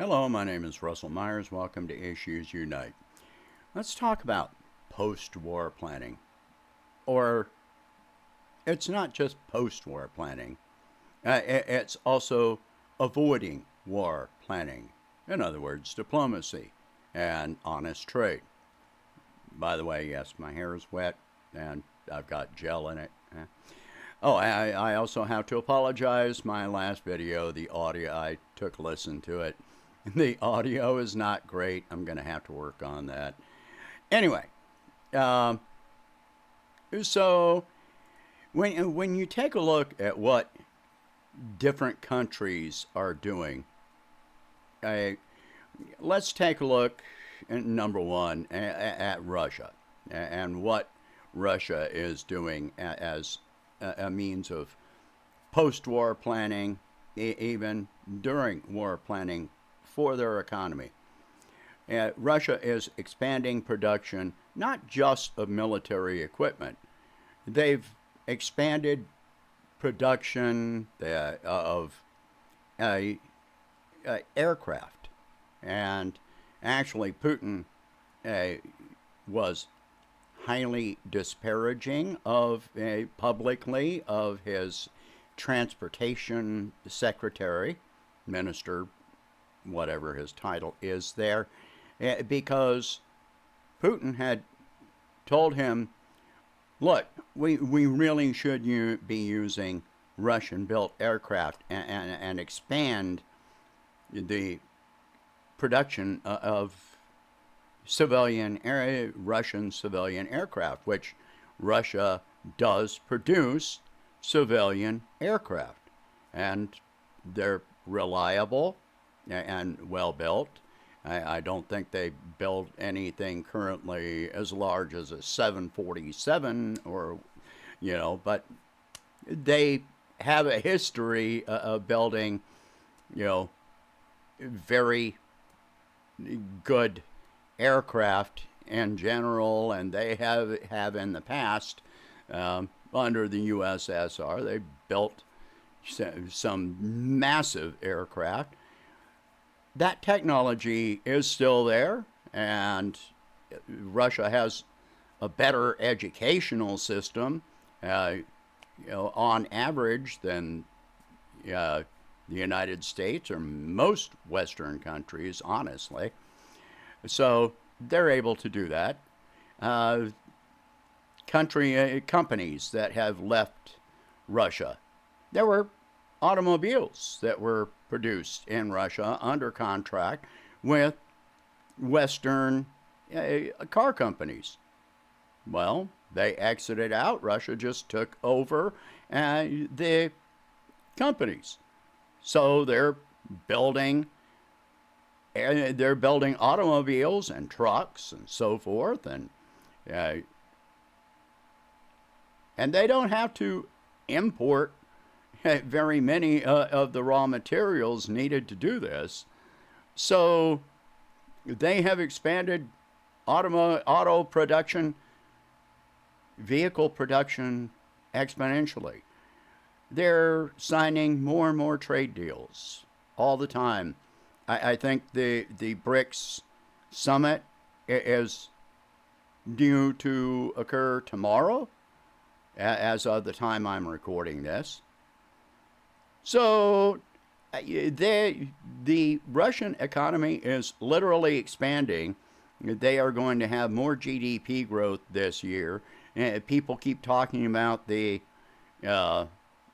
Hello, my name is Russell Myers. Welcome to Issues Unite. Let's talk about post-war planning. Or it's not just post-war planning. It's also avoiding war planning. In other words, diplomacy and honest trade. By the way, yes, my hair is wet and I've got gel in it. Oh, I also have to apologize. My last video, the audio, I took a listen to it. The audio is not great. I'm going to have to work on that. Anyway, so when you take a look at what different countries are doing, let's take a look at number one at Russia and what Russia is doing as a means of post-war planning, even during war planning for their economy. Russia is expanding production not just of military equipment. They've expanded production of aircraft. And actually, Putin was highly disparaging of publicly of his transportation secretary, minister, whatever his title is there, because Putin had told him, look, we really should be using Russian-built aircraft and expand the production of Russian civilian aircraft, which Russia does produce civilian aircraft, and they're reliable and well built. I don't think they build anything currently as large as a 747 or, but they have a history of building, very good aircraft in general, and they have in the past, under the USSR, they built some massive aircraft. That technology is still there, and Russia has a better educational system, on average than the United States or most Western countries, honestly. So they're able to do that. Companies that have left Russia, there were automobiles that were produced in Russia under contract with Western car companies. Well, they exited out. Russia just took over the companies. So they're building automobiles and trucks and so forth, and they don't have to import very many of the raw materials needed to do this. So they have expanded auto production, vehicle production exponentially. They're signing more and more trade deals all the time. I think the BRICS summit is due to occur tomorrow, as of the time I'm recording this. So the Russian economy is literally expanding. They are going to have more GDP growth this year. People keep talking about the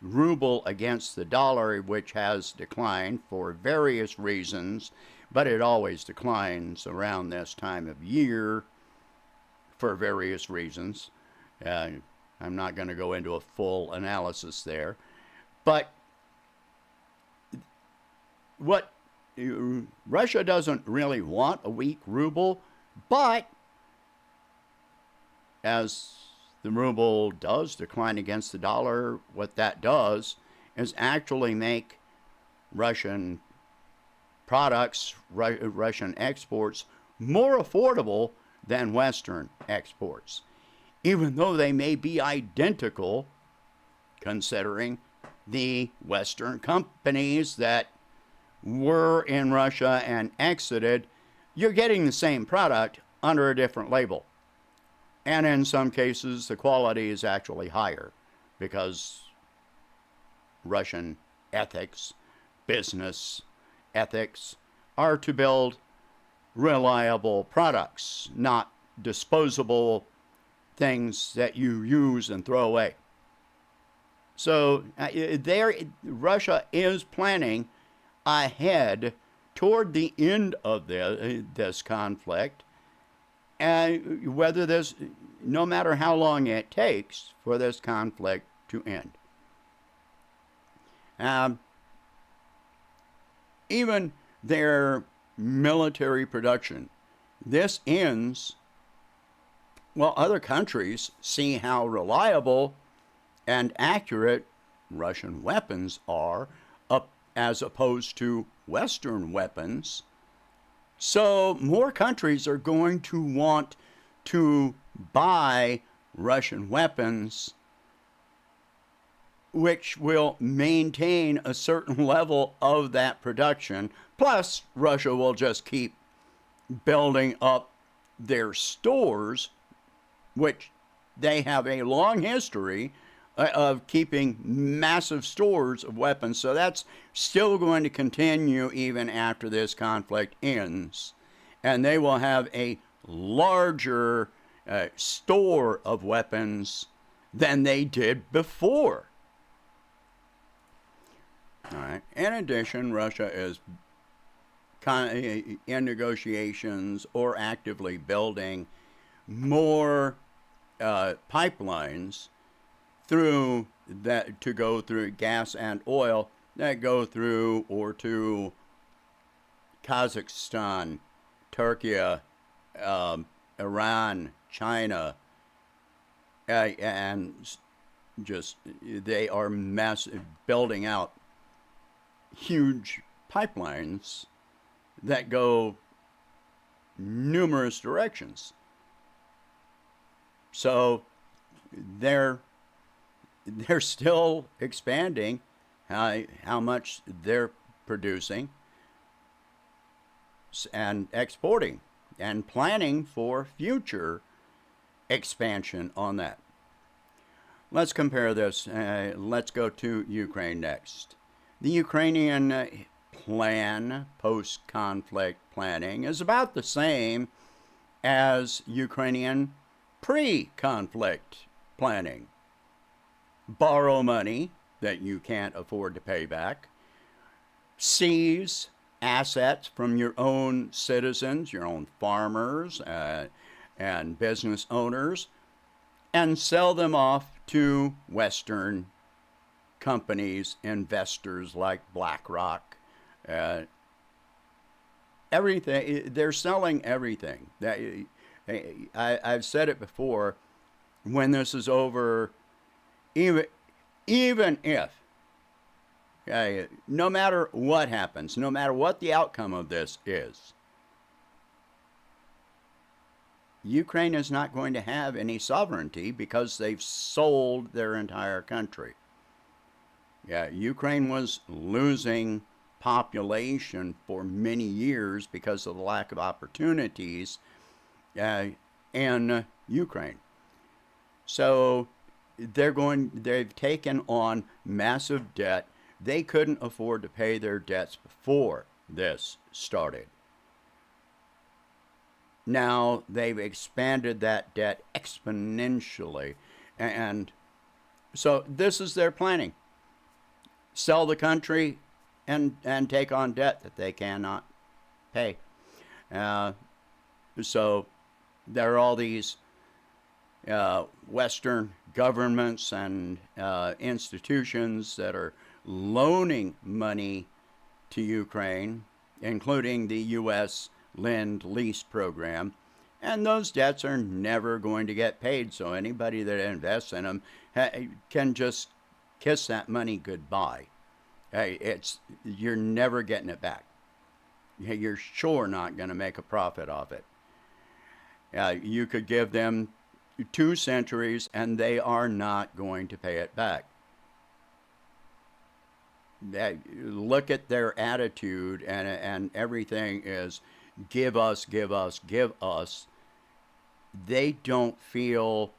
ruble against the dollar, which has declined for various reasons, but it always declines around this time of year for various reasons. I'm not going to go into a full analysis there, but what Russia doesn't really want a weak ruble, but as the ruble does decline against the dollar, what that does is actually make Russian products, Russian exports, more affordable than Western exports, even though they may be identical, considering the Western companies that were in Russia and exited, you're getting the same product under a different label. And in some cases, the quality is actually higher because Russian ethics, business ethics, are to build reliable products, not disposable things that you use and throw away. So Russia is planning ahead toward the end of this conflict, and no matter how long it takes for this conflict to end. Even their military production, this ends, well, other countries see how reliable and accurate Russian weapons are as opposed to Western weapons. So more countries are going to want to buy Russian weapons, which will maintain a certain level of that production. Plus, Russia will just keep building up their stores, which they have a long history of keeping massive stores of weapons. So that's still going to continue even after this conflict ends. And they will have a larger store of weapons than they did before. All right. In addition, Russia is in negotiations or actively building more pipelines to go through gas and oil that go through or to Kazakhstan, Turkey, Iran, China, and just they are building out huge pipelines that go numerous directions. So they're still expanding how much they're producing and exporting and planning for future expansion on that. Let's compare this. Let's go to Ukraine next. The Ukrainian plan, post-conflict planning, is about the same as Ukrainian pre-conflict planning. Borrow money that you can't afford to pay back, seize assets from your own citizens, your own farmers and business owners, and sell them off to Western companies, investors like BlackRock. Everything, they're selling everything. I've said it before, when this is over, even if, no matter what happens, no matter what the outcome of this is, Ukraine is not going to have any sovereignty because they've sold their entire country. Ukraine was losing population for many years because of the lack of opportunities in Ukraine. So they've taken on massive debt. They couldn't afford to pay their debts before this started. Now they've expanded that debt exponentially. And so this is their planning. Sell the country and take on debt that they cannot pay. So there are all these Western governments and institutions that are loaning money to Ukraine, including the U.S. Lend-Lease program, and those debts are never going to get paid, so anybody that invests in them can just kiss that money goodbye. You're never getting it back. You're sure not going to make a profit off it. You could give them 2 centuries and they are not going to pay it back. look at their attitude, and everything is give us, give us, give us. They don't feel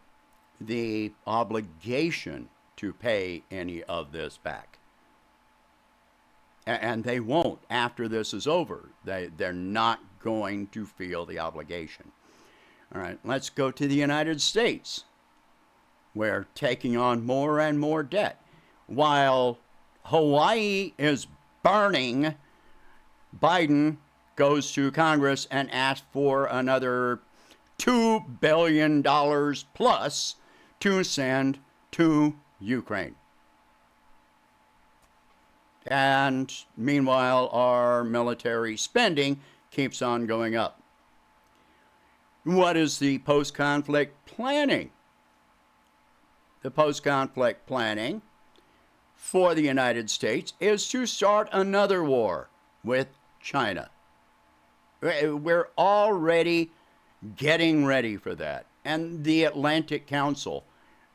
the obligation to pay any of this back. And they won't after this is over. They're not going to feel the obligation. All right, let's go to the United States. We're taking on more and more debt. While Hawaii is burning, Biden goes to Congress and asks for another $2 billion plus to send to Ukraine. And meanwhile, our military spending keeps on going up. What is the post-conflict planning? The post-conflict planning for the United States is to start another war with China. We're already getting ready for that. And the Atlantic Council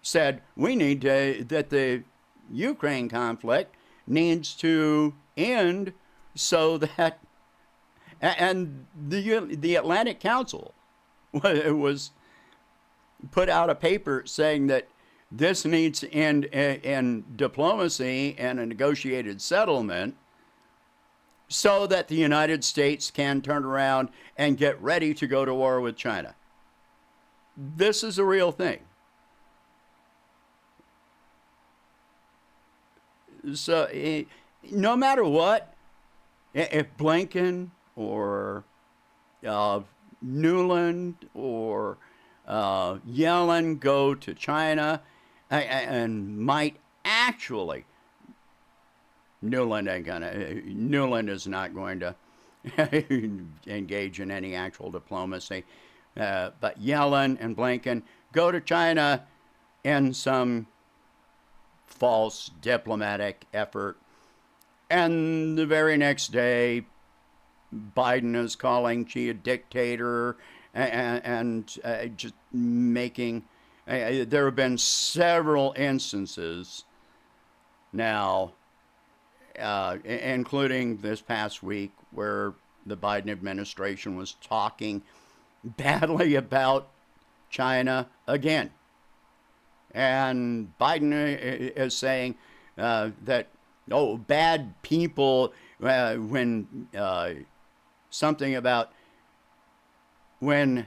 said we need that the Ukraine conflict needs to end so that, and the Atlantic Council was put out a paper saying that this needs to end in diplomacy and a negotiated settlement so that the United States can turn around and get ready to go to war with China. This is a real thing. So no matter what, if Blinken or Newland or Yellen go to China and might actually, Newland is not going to engage in any actual diplomacy, but Yellen and Blinken go to China in some false diplomatic effort, and the very next day Biden is calling Xi a dictator and just making, there have been several instances now, including this past week, where the Biden administration was talking badly about China again. And Biden is saying that, oh, bad people, when something about when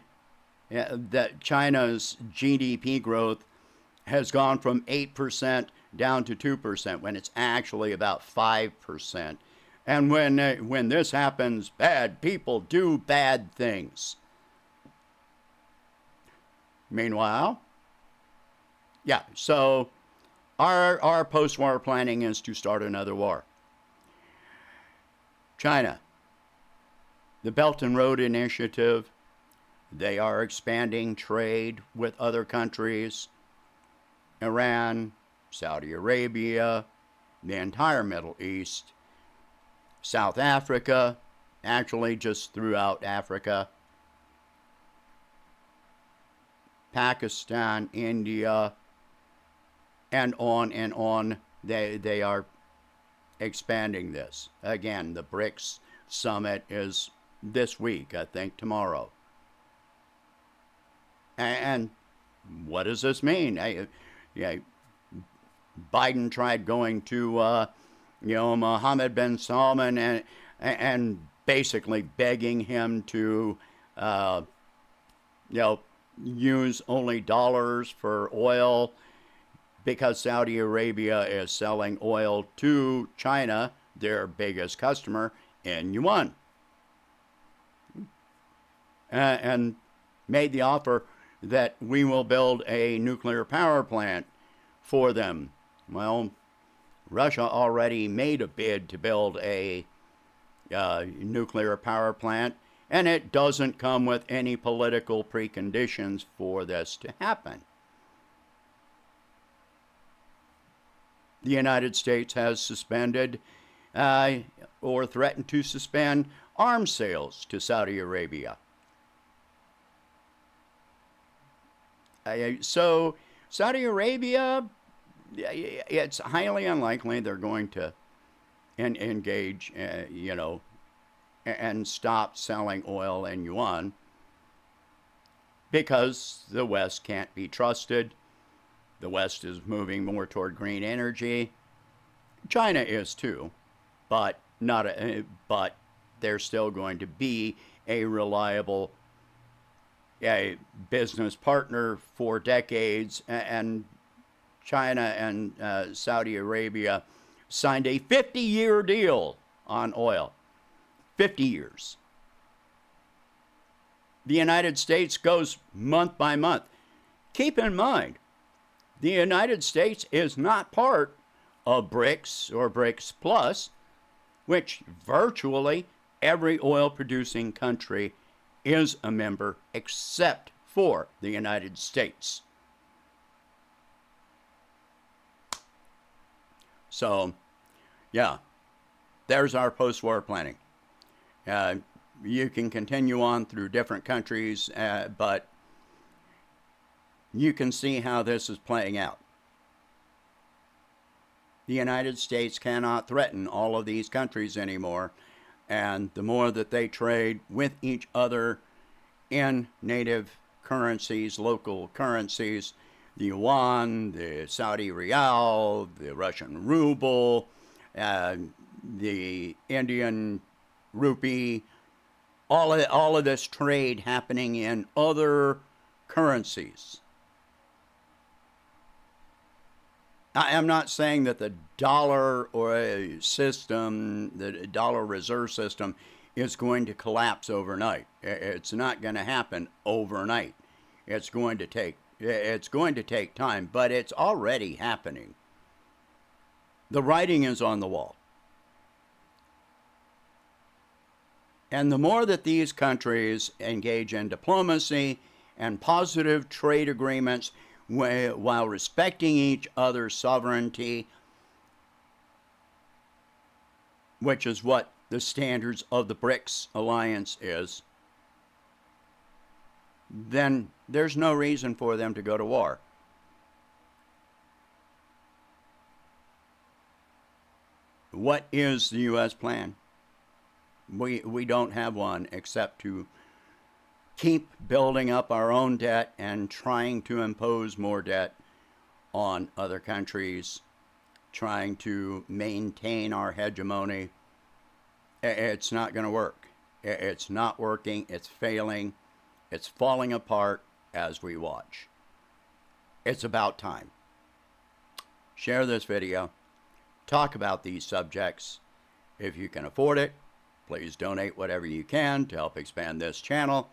that China's GDP growth has gone from 8% down to 2%, when it's actually about 5%. And when this happens, bad people do bad things. Meanwhile, yeah, so our post-war planning is to start another war. China, the Belt and Road Initiative, they are expanding trade with other countries, Iran, Saudi Arabia, the entire Middle East, South Africa, actually just throughout Africa, Pakistan, India, and on. They are expanding this. Again, the BRICS summit is this week, I think tomorrow. And what does this mean? Biden tried going to, Mohammed bin Salman and basically begging him to, use only dollars for oil, because Saudi Arabia is selling oil to China, their biggest customer, in yuan. And made the offer that we will build a nuclear power plant for them. Well, Russia already made a bid to build a nuclear power plant, and it doesn't come with any political preconditions for this to happen. The United States has suspended or threatened to suspend arms sales to Saudi Arabia. So Saudi Arabia, it's highly unlikely they're going to and engage, and stop selling oil in yuan because the West can't be trusted. The West is moving more toward green energy. China is too, but but they're still going to be a reliable business partner for decades. And China and Saudi Arabia signed a 50-year deal on oil. 50 years. The United States goes month by month. Keep in mind, the United States is not part of BRICS or BRICS Plus, which virtually every oil-producing country is a member except for the United States. So, yeah, there's our post-war planning. You can continue on through different countries, but you can see how this is playing out. The United States cannot threaten all of these countries anymore, and the more that they trade with each other in native currencies, local currencies, the yuan, the Saudi rial, the Russian ruble, the Indian rupee, all of this trade happening in other currencies. I am not saying that the dollar or a system, the dollar reserve system, is going to collapse overnight. It's not going to happen overnight. It's going to take time, but it's already happening. The writing is on the wall. And the more that these countries engage in diplomacy and positive trade agreements while respecting each other's sovereignty, which is what the standards of the BRICS alliance is, then there's no reason for them to go to war. What is the U.S. plan? We don't have one except to keep building up our own debt and trying to impose more debt on other countries, trying to maintain our hegemony. It's not going to work. It's not working. It's failing. It's falling apart as we watch. It's about time. Share this video. Talk about these subjects. If you can afford it, please donate whatever you can to help expand this channel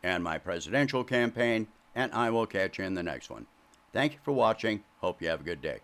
and my presidential campaign, and I will catch you in the next one. Thank you for watching. Hope you have a good day.